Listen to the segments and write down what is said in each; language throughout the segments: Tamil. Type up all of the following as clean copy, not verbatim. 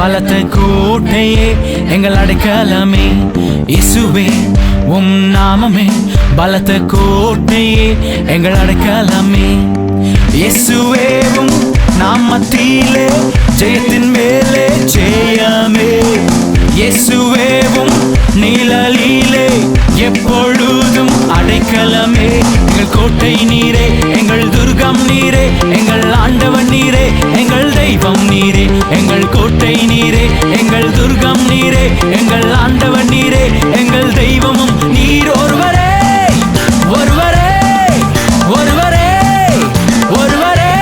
பலத்த கோட்டையே எங்கள் அடைக்கலமே. இயேசுவே உம் நாமமே பலத்த கோட்டையே எங்கள் அடைக்கலமே. இயேசுவே உம் நாமத்திலே ஜெயத்தின் மேலே ஜெயமே. இயேசுவே உம் நிழலிலே எப்பொழுதும் அடைக்கலமே. எங்கள் கோட்டை நீரே, எங்கள் துர்கம் நீரே, எங்கள் ஆண்டவன் நீரே, எங்கள் தெய்வம் நீரே. எங்கள் கோட்டை நீரே, எங்கள் துர்கம் நீரே, எங்கள் ஆண்டவன் நீரே, எங்கள் தெய்வமும் நீர் ஒருவரே, ஒருவரே, ஒருவரே, ஒருவரே.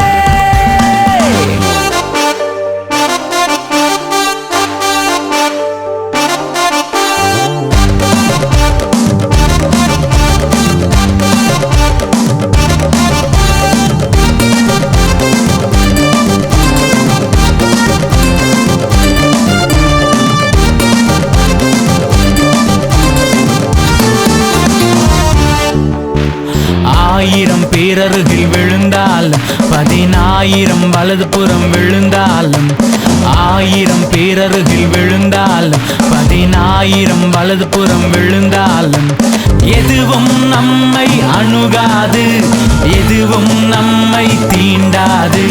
ஆயிரம் பேரருகில் விழுந்தாலும் 10,000 வலதுபுறம் விழுந்தாலும், ஆயிரம் பேரருகில் விழுந்தாலும் 10,000 வலதுபுறம் விழுந்தாலும், எதுவும் நம்மை அணுகாது, எதுவும் நம்மை தீண்டாது,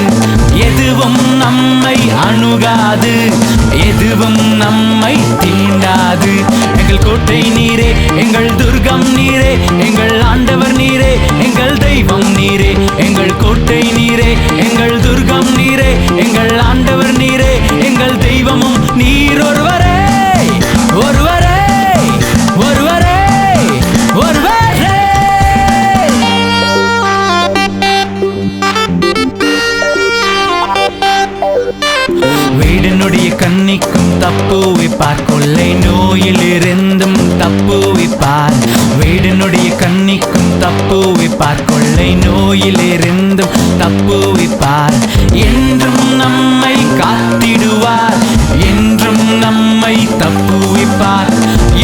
எதுவும் நம்மை அணுகாது, எதுவும் நம்மை தீண்டாது. எங்கள் கோட்டை நீரே, எங்கள் துர்கம் நீரே, எங்கள் ஆண்டவர் நீரே, எங்கள் தெய்வம் நீரே. எங்கள் கோட்டை நீரே, எங்கள் துர்கம் நீரே, எங்கள் ஆண்டவர் நீரே, எங்கள் தெய்வமும் நீர் ஒருவரே, ஒருவரே, ஒருவரே, ஒருவரே. வீடனுடைய கண்ணிக்கும் தப்புவிப்பார், கொள்ளை நோயில் இருந்தும் தப்புவிப்பார். வீடனுடைய கண்ணிக்கும் தப்புவிப்பார், கொள்ளை நோயில் இருந்தும் தப்புவிப்பார். என்றும் நம்மை காத்திடுவார், என்றும் நம்மை தப்புவிப்பார்,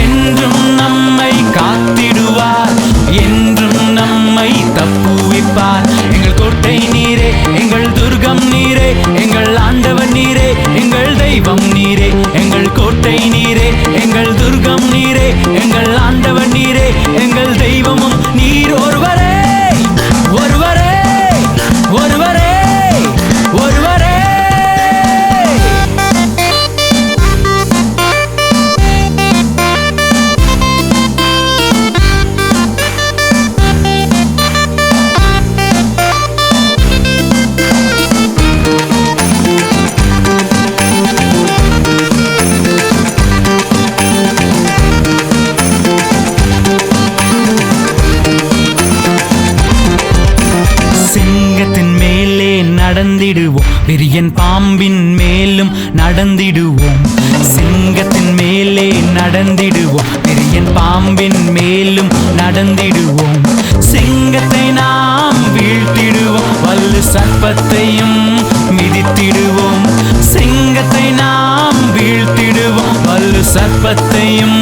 என்றும் நம்மை காத்திடுவார், என்றும் நம்மை தப்புவிப்பார். எங்கள் கோட்டை நீரே, எங்கள் துர்கம் நீரே, எங்கள் ஆண்டவன் நீரே, எங்கள் தெய்வம் நீரே. எங்கள் கோட்டை நீரே, எங்கள் துர்கம் நீரே, எங்கள் ஆண்டவன் நீரே, எங்கள் தெய்வமும் நீர் ஒருவரே, ஒருவரே, ஒருவரே, ஒருவரே. சிங்கத்தின் மேலே நடந்திடுவோம், விரியன் பாம்பின் மேலும் நடந்திடுவோம். சிங்கத்தின் மேலே நடந்திடுவோம், விரியன் பாம்பின் மேலும் நடந்திடுவோம். சிங்கத்தை நாம் வீழ்த்திடுவோம், வல்லு சர்ப்பத்தையும் மிதித்திடுவோம். சிங்கத்தை நாம் வீழ்த்திடுவோம், வல்லு சர்ப்பத்தையும்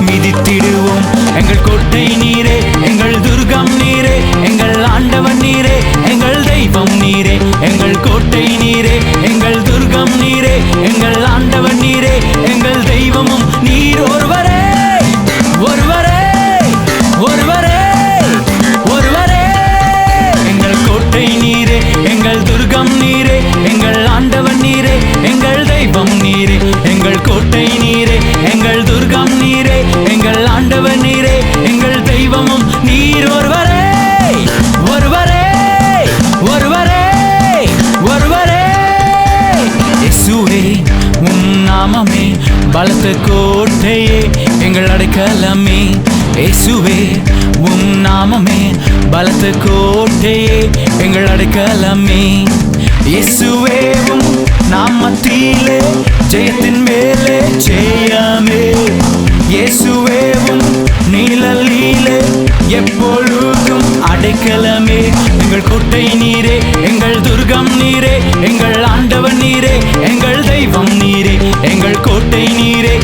மிதித்திடுவோம். எங்கள் கோட்டை நீரே, எங்கள் துர்கம் நீரே, எங்கள் ஆண்டவன் நீரே, எங்கள் தெய்வம் நீரே. எங்கள் கோட்டை நீரே, எங்கள் துர்கம் நீரே, எங்கள் ஆண்டவன் நீரே, எங்கள் தெய்வமும் நீர் ஒருவரே, ஒருவரே, ஒருவரே, ஒருவரே. எங்கள் கோட்டை நீரே, எங்கள் துர்கம் நீரே, எங்கள் ஆண்டவன் நீரே, எங்கள் தெய்வம் நீரே. எங்கள் கோட்டை நீரே, எங்கள் துர்கம் நீரே, எங்கள் ஆண்டவன் நீரே, எங்கள் தெய்வமும் நீர் ஒருவரே, ஒருவரே, ஒருவரே, ஒருவரே. இயேசுவே உம் நாமமே பலத்த கோட்டையே எங்கள் அடைக்கலமே. இயேசுவே உம் நாமமே பலத்த கோட்டையே எங்கள் அடைக்கலமே. இயேசுவே உம் நாமத்திலே ஜெயத்தின் மேலே ஜெயமே. இயேசுவே உம் நிழலிலே எப்பொழுதும் அடைக்கலமே. எங்கள் கோட்டை நீரே, எங்கள் துர்கம் நீரே, எங்கள் ஆண்டவன் நீரே, எங்கள் தெய்வம் நீரே. எங்கள் கோட்டை நீரே,